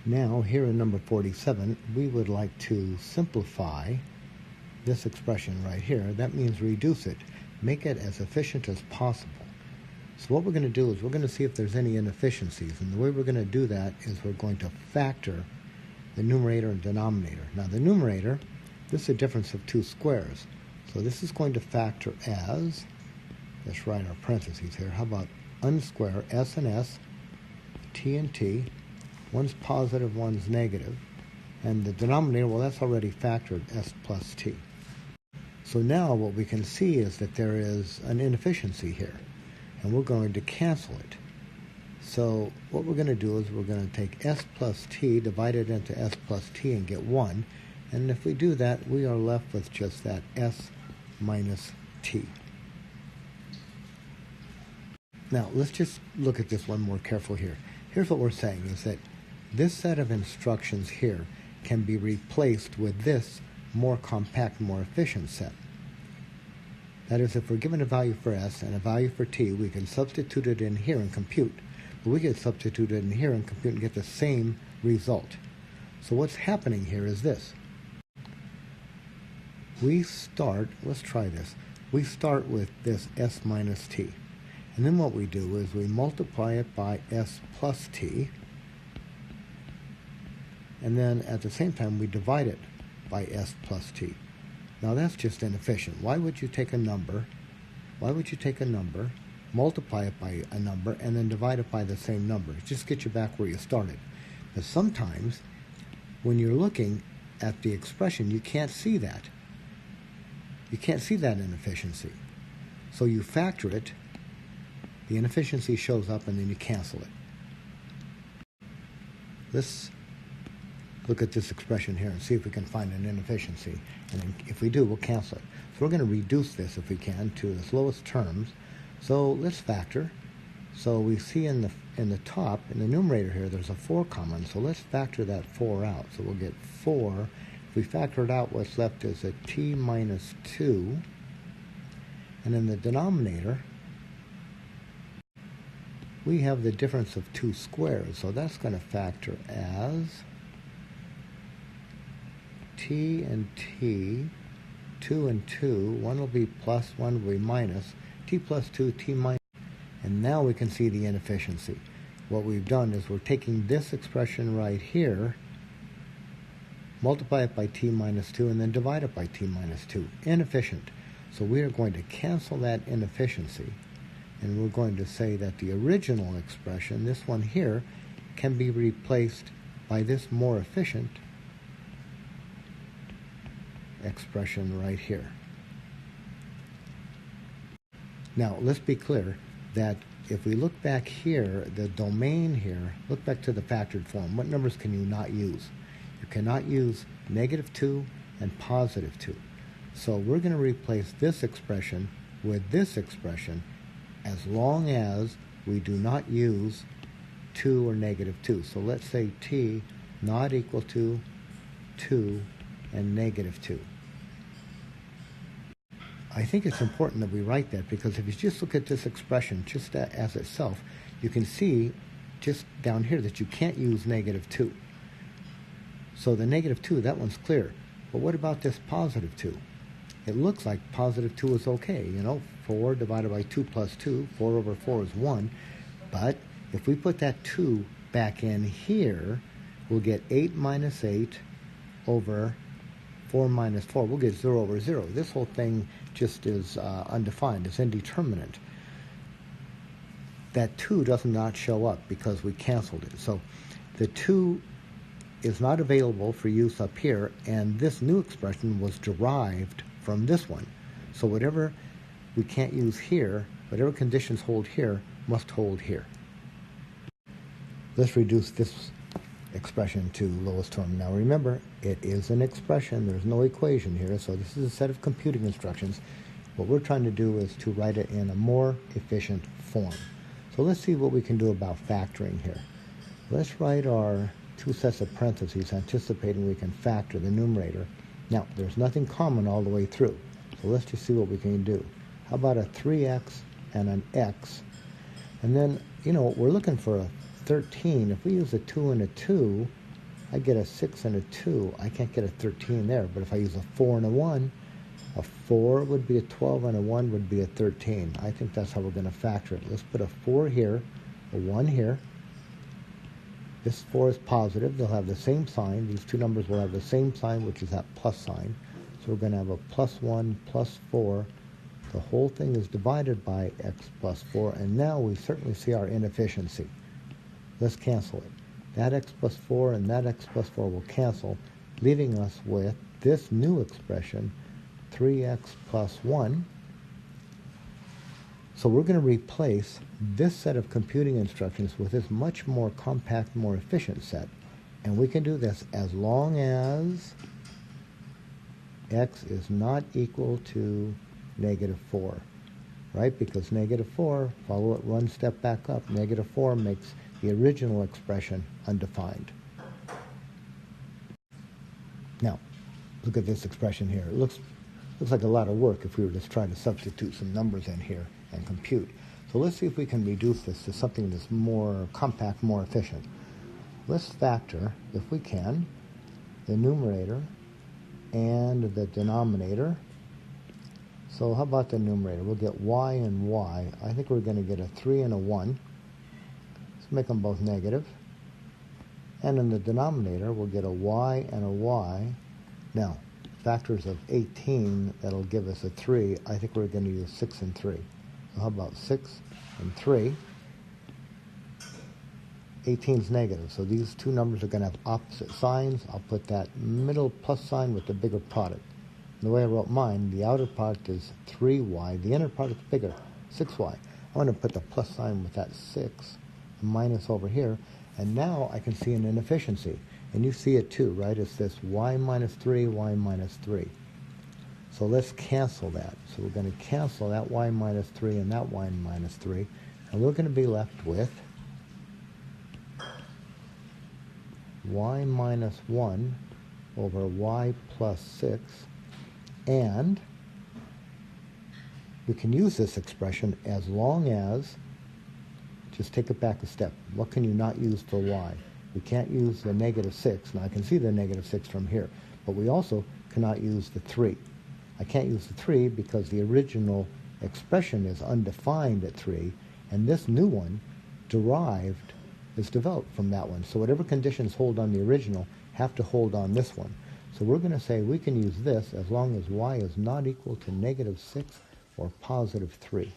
Now, here in number 47, we would like to simplify this expression right here. That means reduce it, make it as efficient as possible. So what we're going to do is we're going to see if there's any inefficiencies. And the way we're going to do that is we're going to factor the numerator and denominator. Now, the numerator, this is a difference of two squares. So this is going to factor as, let's write our parentheses here. How about unsquare, s and s, t and t. One's positive, one's negative. And the denominator, well, that's already factored, s plus t. So now what we can see is that there is an inefficiency here, and we're going to cancel it. So what we're going to do is we're going to take s plus t, divide it into s plus t, and get 1. And if we do that, we are left with just that s minus t. Now, let's just look at this one more careful here. Here's what we're saying is that this set of instructions here can be replaced with this more compact, more efficient set. That is, if we're given a value for s and a value for t, we can substitute it in here and compute. But we can substitute it in here and compute and get the same result. So what's happening here is this. We start, let's try this. We start with this s minus t. And then what we do is we multiply it by s plus t. And then at the same time we divide it by s plus t. Now that's just inefficient. Why would you take a number, multiply it by a number, and then divide it by the same number? Just get you back where you started. But sometimes when you're looking at the expression, you can't see that. You can't see that inefficiency. So you factor it, the inefficiency shows up, and then you cancel it. Let's look at this expression here and see if we can find an inefficiency. And then if we do, we'll cancel it. So we're going to reduce this, if we can, to its lowest terms. So let's factor. So we see in the top, in the numerator here, there's a 4 common. So let's factor that 4 out. So we'll get 4. If we factor it out, what's left is a t minus 2. And in the denominator, we have the difference of 2 squares. So that's going to factor as t and t, 2 and 2, one will be plus, one will be minus, t plus 2, t minus, and now we can see the inefficiency. What we've done is we're taking this expression right here, multiply it by t minus 2, and then divide it by t minus 2. Inefficient. So we are going to cancel that inefficiency, and we're going to say that the original expression, this one here, can be replaced by this more efficient expression right here. Now, let's be clear that if we look back here, the domain here, look back to the factored form. What numbers can you not use? You cannot use negative 2 and positive 2. So we're going to replace this expression with this expression as long as we do not use 2 or negative 2. So let's say t not equal to 2 and negative 2. I think it's important that we write that, because if you just look at this expression just as itself, you can see just down here that you can't use negative 2. So the negative 2, that one's clear. But what about this positive 2? It looks like positive 2 is okay. You know, 4 divided by 2 plus 2, 4 over 4 is 1. But if we put that 2 back in here, we'll get 8 minus 8 over 4 minus 4. We'll get 0 over 0. This whole thing just is undefined. It's indeterminate. That 2 does not show up because we canceled it. So the 2 is not available for use up here, and this new expression was derived from this one. So whatever we can't use here, whatever conditions hold here, must hold here. Let's reduce this expression to lowest term. Now remember, it is an expression. There's no equation here, so this is a set of computing instructions. What we're trying to do is to write it in a more efficient form. So let's see what we can do about factoring here. Let's write our 2 sets of parentheses, anticipating we can factor the numerator. Now, there's nothing common all the way through, so let's just see what we can do. How about a 3x and an x? And then, you know, we're looking for a 13. If we use a 2 and a 2, I get a 6 and a 2. I can't get a 13 there, but if I use a 4 and a 1, a 4 would be a 12 and a 1 would be a 13. I think that's how we're going to factor it. Let's put a 4 here, a 1 here. This 4 is positive. They'll have the same sign. These two numbers will have the same sign, which is that plus sign. So we're going to have a plus 1 plus 4. The whole thing is divided by x plus 4, and now we certainly see our inefficiency. Let's cancel it. That x plus 4 and that x plus 4 will cancel, leaving us with this new expression, 3x plus 1. So we're going to replace this set of computing instructions with this much more compact, more efficient set. And we can do this as long as x is not equal to negative 4, right? Because negative 4, follow it one step back up, negative 4 makes the original expression undefined. Now, look at this expression here. It looks like a lot of work if we were just trying to substitute some numbers in here and compute. So let's see if we can reduce this to something that's more compact, more efficient. Let's factor, if we can, the numerator and the denominator. So how about the numerator? We'll get y and y. I think we're going to get a 3 and a 1. Let's make them both negative. And in the denominator, we'll get a y and a y. Now, factors of 18, that'll give us a 3. I think we're going to use 6 and 3. So how about 6 and 3? 18 is negative, so these two numbers are going to have opposite signs. I'll put that middle plus sign with the bigger product. The way I wrote mine, the outer product is 3y. The inner product is bigger, 6y. I want to put the plus sign with that 6, minus over here, and now I can see an inefficiency. And you see it too, right? It's this y minus 3, y minus 3. So let's cancel that. So we're going to cancel that y minus 3 and that y minus 3. And we're going to be left with y minus 1 over y plus 6. And we can use this expression as long as, just take it back a step. What can you not use for y? We can't use the negative 6. Now I can see the negative 6 from here. But we also cannot use the 3. I can't use the 3 because the original expression is undefined at 3. And this new one, derived, is developed from that one. So whatever conditions hold on the original have to hold on this one. So we're going to say we can use this as long as y is not equal to negative 6 or positive 3.